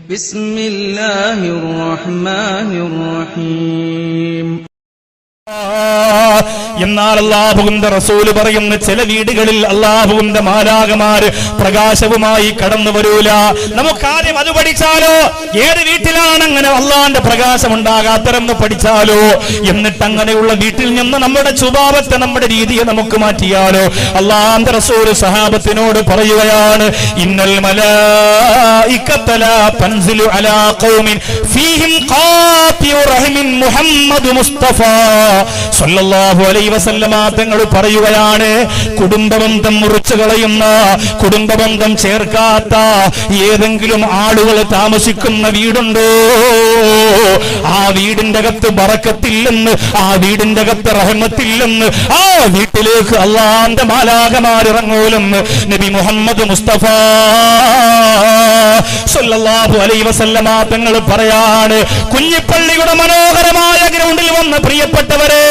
ബിസ്മില്ലാഹിർ റഹ്മാനിർ റഹീം. എന്നാൽ അല്ലാഹുവിന്റെ റസൂല് പറയുന്ന ചില വീടുകളിൽ അല്ലാഹുവിന്റെ മാലാഖമാര് പ്രകാശവുമായി കടന്നു വരൂല. നമുക്കാദ്യം അത് പഠിച്ചാലോ? ഏത് വീട്ടിലാണ് അങ്ങനെ അള്ളാന്റെ പ്രകാശം ഉണ്ടാകാത്തതെന്ന് പഠിച്ചാലോ? എന്നിട്ട് അങ്ങനെയുള്ള വീട്ടിൽ നിന്ന് നമ്മുടെ സ്വഭാവത്തെ, നമ്മുടെ രീതിയെ നമുക്ക് മാറ്റിയാലോ? അല്ലാഹുവിന്റെ റസൂല് സഹാബത്തിനോട് പറയുകയാണ്, ഇന്നൽ മലായികത ലാ തൻസിലു അലാ ഖൗമിൻ ഫീഹിം ഖാതിഉ റഹിമിൻ മുഹമ്മദ് മുസ്തഫ സല്ലല്ലാഹു അലൈഹി വസല്ലമ തങ്ങൾ പറയുകയാണ്, കുടുംബബന്ധം മുറിച്ചു കളയുന്ന, കുടുംബബന്ധം ചേർക്കാത്ത ഏതെങ്കിലും ആളുകൾ താമസിക്കുന്ന വീടുണ്ടോ, ആ വീടിന്റെ അകത്ത് ബറക്കത്തില്ലെന്ന്, ആ വീടിന്റെ അകത്ത് റഹ്മത്തില്ലെന്ന്, ആ വീട്ടിലേക്ക് അല്ലാഹുവിന്റെ മാലാഖമാർ ഇറങ്ങൂലെന്ന് നബി മുഹമ്മദ് മുസ്തഫ സല്ലല്ലാഹു അലൈഹി വസല്ലമ തങ്ങൾ പറയാണ്. കുഞ്ഞിപ്പള്ളിയുടെ മനോഹരമായ ഗ്രൗണ്ടിൽ വന്ന പ്രിയപ്പെട്ടവരെ,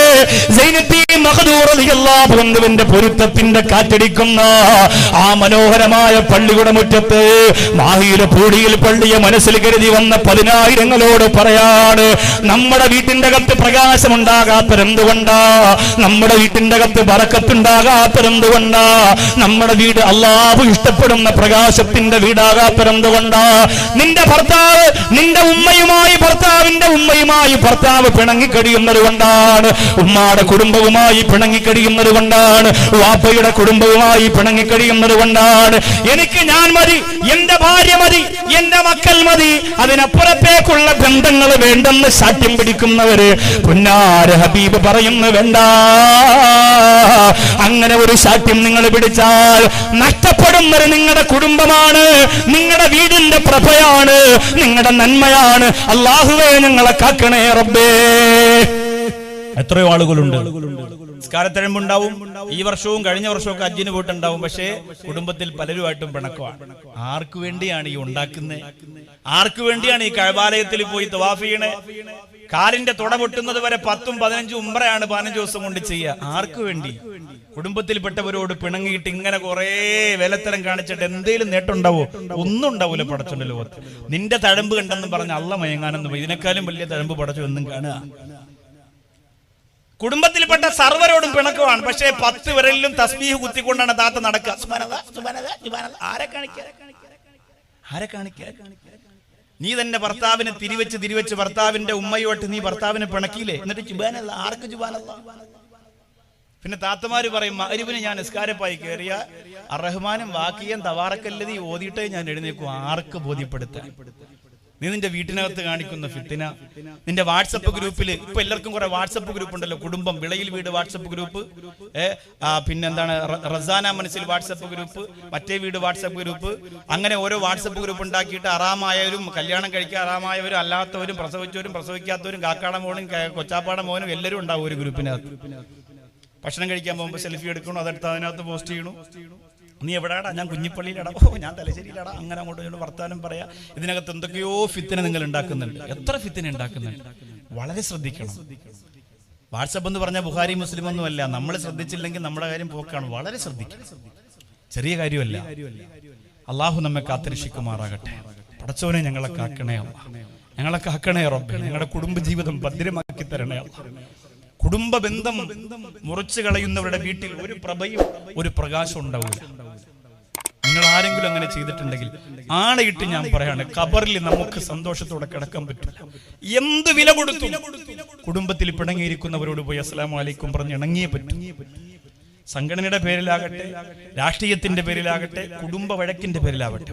സൈനുദ്ദീൻ മഖ്ദൂർ റളിയല്ലാഹു അൻഹുവിന്റെ പൊരുത്തത്തിന്റെ കാറ്റടിക്കുന്ന ആ മനോഹരമായ പള്ളിയുടെ മുറ്റത്ത് മാഹിയിലെ പൂടിയിൽ പള്ളിയെ മനസ്സിൽ കരുതി വന്ന പതിനായിരങ്ങളോട് പറയാണ്, നമ്മുടെ വീട്ടിന്റെ അകത്ത് പ്രകാശമുണ്ടാകാത്തതെന്തുകൊണ്ടാ? നമ്മുടെ വീട്ടിന്റെ അകത്ത് ബറക്കത്തുണ്ടാകാത്തതെന്തുകൊണ്ടാ? നമ്മുടെ വീട് അല്ലാഹു ഇഷ്ടപ്പെടുന്ന പ്രകാശത്തിന്റെ വീടാകാത്തതെന്തുകൊണ്ടാ? നിന്റെ ഭർത്താവ്, നിന്റെ ഉമ്മയുമായി, ഭർത്താവിന്റെ ഉമ്മയുമായി ഭർത്താവ് പിണങ്ങിക്കഴിയുന്നത് കൊണ്ടാണ്, ഉമ്മാടെ കുടുംബവുമായി പിണങ്ങിക്കഴിയുന്നത് കൊണ്ടാണ്, വാപ്പയുടെ കുടുംബവുമായി പിണങ്ങിക്കഴിയുന്നത് കൊണ്ടാണ്. എനിക്ക് ഞാൻ മതി, എന്റെ ഭാര്യ മതി, എന്റെ മക്കൾ മതി, അതിനപ്പുറത്തേക്കുള്ള ബന്ധങ്ങൾ വേണ്ടെന്ന് ശാഠ്യം പിടിക്കുന്നവര് പുന്നാര ഹബീബ് പറയുന്നു, വേണ്ട. അങ്ങനെ ഒരു ശാഠ്യം നിങ്ങൾ പിടിച്ചാൽ നഷ്ടപ്പെടുന്നത് നിങ്ങളുടെ കുടുംബമാണ്, നിങ്ങളുടെ വീടിന്റെ പ്രഭയാണ്, നിങ്ങളുടെ നന്മയാണ്. അല്ലാഹുവേ ഞങ്ങളെ കാക്കണേ റബ്ബേ. എത്രയോ ആളുകളുണ്ട് നിസ്കാരത്തഴമ്പുണ്ടാവും, ഈ വർഷവും കഴിഞ്ഞ വർഷവും ഒക്കെ ഹജ്ജിന് പോയിട്ടുണ്ടാവും, പക്ഷേ കുടുംബത്തിൽ പലരുമായിട്ടും പിണക്കമാണ്. ആർക്കു വേണ്ടിയാണ് ഈ ഉണ്ടാക്കുന്നത്? ആർക്കു വേണ്ടിയാണ് ഈ കഅബാലയത്തിൽ പോയി തവാഫ് ചെയ്യണേ? കാലിന്റെ തുട പൊട്ടുന്നത് വരെ 10ഉം 15ഉം ഉംറയാണ് 15 ദിവസം കൊണ്ട് ചെയ്യുക. ആർക്കു വേണ്ടി? കുടുംബത്തിൽപ്പെട്ടവരോട് പിണങ്ങിയിട്ട് ഇങ്ങനെ കുറെ വിലത്തരം കാണിച്ചിട്ട് എന്തേലും നേട്ടമുണ്ടാവോ? ഒന്നും ഉണ്ടാവൂല പടച്ചോന്റെ ലോകത്ത്. നിന്റെ തഴമ്പ് കണ്ടെന്നും പറഞ്ഞ് അള്ള മയങ്ങാനെന്നും ഇതിനേക്കാളും വലിയ തഴമ്പ് പടച്ചു എന്നും കാണുക. കുടുംബത്തിൽപ്പെട്ട സർവരോടും പിണക്കമാണ്, പക്ഷേ 10 വിരലിലും തസ്ബീഹ് കുത്തിക്കൊണ്ടാണ് താത്ത നടക്കുക. ആരെ കാണിക്കുക? നീ തന്നെ ഭർത്താവിനെ തിരിവെച്ച് ഭർത്താവിന്റെ ഉമ്മയോട്ട് നീ ഭർത്താവിനെ പിണക്കിയില്ലേ? എന്നിട്ട് ജുബാനല്ല, ആർക്ക് ജുബാനല്ല? പിന്നെ താത്തമാര് പറയും, മഗ്‌രിബിന് ഞാൻ നിസ്കാരപ്പായി കയറിയ അർറഹ്മാനും വാക്കിയം തവാറക്കല്ലതി ഓതിയിട്ടേ ഞാൻ എഴുന്നേക്കും. ആർക്ക് ബോധ്യപ്പെടുത്താൻ? നീ നിന്റെ വീട്ടിനകത്ത് കാണിക്കുന്ന ഫിത്തിന, നിന്റെ വാട്സപ്പ് ഗ്രൂപ്പിൽ, ഇപ്പൊ എല്ലാവർക്കും കുറെ വാട്സപ്പ് ഗ്രൂപ്പ് ഉണ്ടല്ലോ, കുടുംബം വിളയിൽ വീട് വാട്സപ്പ് ഗ്രൂപ്പ്, പിന്നെന്താണ് റസാന മനസ്സിൽ വാട്സപ്പ് ഗ്രൂപ്പ്, മറ്റേ വീട് വാട്സപ്പ് ഗ്രൂപ്പ്, അങ്ങനെ ഓരോ വാട്സപ്പ് ഗ്രൂപ്പ് ഉണ്ടാക്കിയിട്ട് അറാമായവരും കല്യാണം കഴിക്കാൻ അറാമായവരും അല്ലാത്തവരും പ്രസവിച്ചവരും പ്രസവിക്കാത്തവരും കാക്കാട മോനും കൊച്ചാപ്പാട മോനും എല്ലാവരും ഉണ്ടാവും ഒരു ഗ്രൂപ്പിനകത്ത്. ഭക്ഷണം കഴിക്കാൻ പോകുമ്പോൾ സെൽഫി എടുക്കണം, അതെടുത്ത് അതിനകത്ത് പോസ്റ്റ് ചെയ്യണു. നീ എവിടെയാടാ? ഞാൻ കുഞ്ഞിപ്പള്ളിയിലടാ, ഞാൻ തലശ്ശേരിയിലടാ, അങ്ങനെ അങ്ങോട്ട് വർത്താനം പറയാ. ഇതിനകത്ത് എന്തൊക്കെയോ ഫിത്തിന നിങ്ങൾ ഉണ്ടാക്കുന്നുണ്ട്. എത്ര ഫിത്തിന ഉണ്ടാക്കുന്നുണ്ട്? വളരെ ശ്രദ്ധിക്കണം. വാട്സപ്പ് എന്ന് പറഞ്ഞാൽ ബുഖാരി മുസ്ലിം ഒന്നും അല്ല. നമ്മൾ ശ്രദ്ധിച്ചില്ലെങ്കിൽ നമ്മുടെ കാര്യം പോക്കാണ്. വളരെ ശ്രദ്ധിക്കണം, ചെറിയ കാര്യമല്ല. അള്ളാഹു നമ്മെ കാത്തിരക്ഷിക്കുമാറാകട്ടെ. പടച്ചോനെ ഞങ്ങളെ കാക്കണേ അല്ലാ, ഞങ്ങളെ കാക്കണേ റബ്ബേ. ഞങ്ങളുടെ കുടുംബജീവിതം ഭദ്രമാക്കി തരണേ അല്ലാ. കുടുംബ ബന്ധം മുറിച്ചു കളയുന്നവരുടെ വീട്ടിൽ ഒരു പ്രഭയും ഒരു പ്രകാശം ഉണ്ടാവില്ല. നിങ്ങൾ ആരെങ്കിലും അങ്ങനെ ചെയ്തിട്ടുണ്ടെങ്കിൽ ആണയിട്ട് ഞാൻ പറയാണ്, ഖബറിൽ നമുക്ക് സന്തോഷത്തോടെ കിടക്കാൻ പറ്റില്ല. എന്ത് വില കൊടുത്തു കുടുംബത്തിൽ പിണങ്ങിയിരിക്കുന്നവരോട് പോയി അസ്സലാമു അലൈക്കും പറഞ്ഞ് ഇണങ്ങിയേ പറ്റും. സംഘടനയുടെ പേരിലാകട്ടെ, രാഷ്ട്രീയത്തിന്റെ പേരിലാകട്ടെ, കുടുംബ വഴക്കിന്റെ പേരിലാകട്ടെ.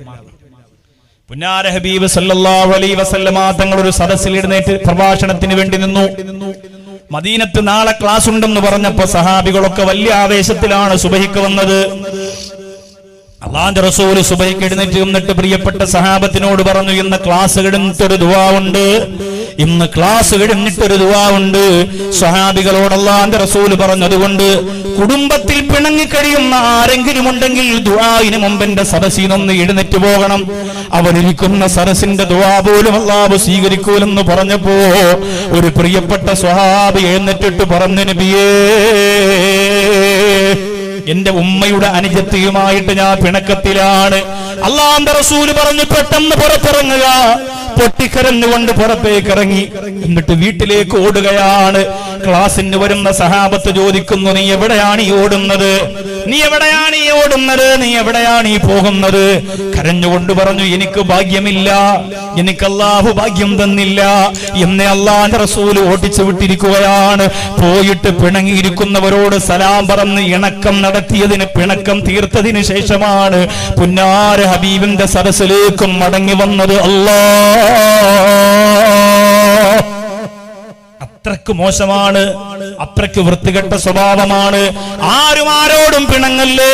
പുന്നാര ഹബീബ് സല്ലല്ലാഹു അലൈഹി വസല്ലമ തങ്ങൾ ഒരു സദസ്സിൽ എഴുന്നേറ്റ് പ്രഭാഷണത്തിന് വേണ്ടി നിന്നു. മദീനത്ത് നാളെ ക്ലാസ് ഉണ്ടെന്ന് പറഞ്ഞപ്പോ സഹാബികളൊക്കെ വലിയ ആവേശത്തിലാണ് സുബഹിക്ക് വന്നത്. അല്ലാഹുവിന്റെ റസൂൽ സുബഹിക്ക് എഴുന്നേറ്റ് നിന്നിട്ട് പ്രിയപ്പെട്ട സഹാബത്തിനോട് പറഞ്ഞു, ഇന്ന് ക്ലാസ് കഴിഞ്ഞിട്ടൊരു ദുആ ഉണ്ട്, ഇന്ന് ക്ലാസ് കഴിഞ്ഞിട്ടൊരു ദുആ ഉണ്ട്. സഹാബികളോട് അല്ലാഹുവിന്റെ റസൂൽ പറഞ്ഞു, അതുകൊണ്ട് കുടുംബത്തിൽ പിണങ്ങിക്കഴിയുന്ന ആരെങ്കിലും ഉണ്ടെങ്കിൽ ദുആഇന് മുമ്പ് എന്റെ സദസ്സിൽ നിന്ന് എഴുന്നേറ്റ് പോകണം. അവരിയ്ക്കുന്ന സദസ്സിന്റെ ദുആ പോലും അല്ലാഹു സ്വീകരിക്കൂലെന്ന് പറഞ്ഞപ്പോ ഒരു പ്രിയപ്പെട്ട സ്വഹാബി എഴുന്നേറ്റിട്ട് പറഞ്ഞു, നബിയേ, എന്റെ ഉമ്മയുടെ അനുജത്തിയുമായിട്ട് ഞാൻ പിണക്കത്തിലാണ്. അള്ളാഹുവിന്റെ റസൂല് പറഞ്ഞു പെട്ടെന്ന് പുറത്തിറങ്ങുക. പൊട്ടിക്കരഞ്ഞുകൊണ്ട് പുറത്തേക്ക് ഇറങ്ങി. എന്നിട്ട് വീട്ടിലേക്ക് ഓടുകയാണ്. ക്ലാസ്സിന് വരുന്ന സഹാബത്ത് ചോദിക്കുന്നു, നീ എവിടെയാണ് ഈ ഓടുന്നത്? നീ എവിടെയാണ് ഈ ഓടുന്നത്? നീ എവിടെയാണ് ഈ പോകുന്നത്? കരഞ്ഞുകൊണ്ട് പറഞ്ഞു, എനിക്ക് ഭാഗ്യമില്ല, എനിക്ക് അല്ലാഹു ഭാഗ്യം തന്നില്ല. എന്നെ അല്ലാഹുവിന്റെ റസൂല് ഓടിച്ചു വിട്ടിരിക്കുകയാണ്. പോയിട്ട് പിണങ്ങിയിരിക്കുന്നവരോട് സലാം പറഞ്ഞ് ഇണക്കം നടത്തിയതിന്, പിണക്കം തീർത്തതിന് ശേഷമാണ് പുന്നാര ഹബീബിന്റെ സദസ്സിലേക്കും മടങ്ങി വന്നത്. അത്രക്ക് മോശമാണ്, അത്രക്ക് വൃത്തികെട്ട സ്വഭാവമാണ്. ആരും ആരോടും പിണങ്ങല്ലേ.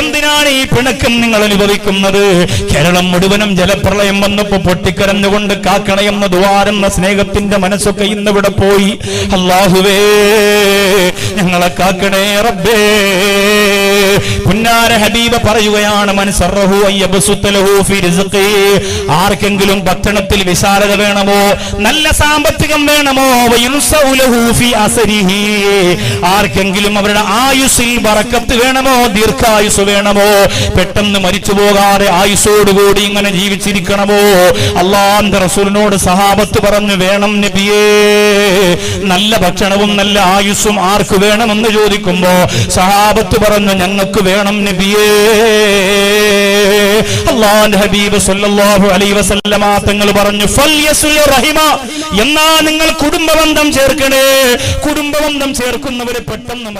എന്തിനാണ് ഈ പിണക്കം നിങ്ങൾ അനുഭവിക്കുന്നത്? കേരളം മുഴുവനും ജലപ്രളയം വന്നപ്പോ പൊട്ടിക്കരഞ്ഞുകൊണ്ട് കാക്കണയെന്ന ദുആരെന്ന സ്നേഹത്തിന്റെ മനസ്സൊക്കെ ഇന്നിവിടെ പോയി. അല്ലാഹുവേ ഞങ്ങളെ കാക്കണേ റബ്ബേ. പുന്നാര ഹബീബ് പറയുകയാണ്, മൻ സറഹു അയ്യബ്സുതലഹു ഫി റിസ്ഖി. ആർക്കെങ്കിലും ഭക്ഷണത്തിൽ വിശാലത വേണമോ, നല്ല സാമ്പത്തികം വേണമോ, വയുൻസഉലഹു ഫി അസരിഹി. ആർക്കെങ്കിലും അവരുടെ ആയുസ്സിൽ ബറക്കത്ത് വേണമോ, ദീർഘായുസ് വേണമോ, പെട്ടെന്ന് മരിച്ചു പോകാതെ ആയുസ്സോടുകൂടി ഇങ്ങനെ ജീവിച്ചിരിക്കണമോ, അല്ലാഹുവിന്റെ റസൂലിനോട് സഹാബത്ത് പറഞ്ഞു, വേണം നബിയേ. നല്ല ഭക്ഷണവും നല്ല ആയുസ്സും ആർക്ക് വേണമെന്ന് ചോദിക്കുമ്പോ സഹാബത്ത് പറഞ്ഞു, ഞങ്ങൾക്ക് വേണം നബിയേ. അല്ലാഹുവിന്റെ ഹബീബ് സല്ലല്ലാഹു അലൈഹി വസല്ലമ തങ്ങൾ പറഞ്ഞു, ഫൽയസ്ലു റഹിമ. എന്നാ നിങ്ങൾ കുടുംബബന്ധം ചേർക്കണേ. കുടുംബബന്ധം ചേർക്കുന്നവരെ പെട്ടെന്ന്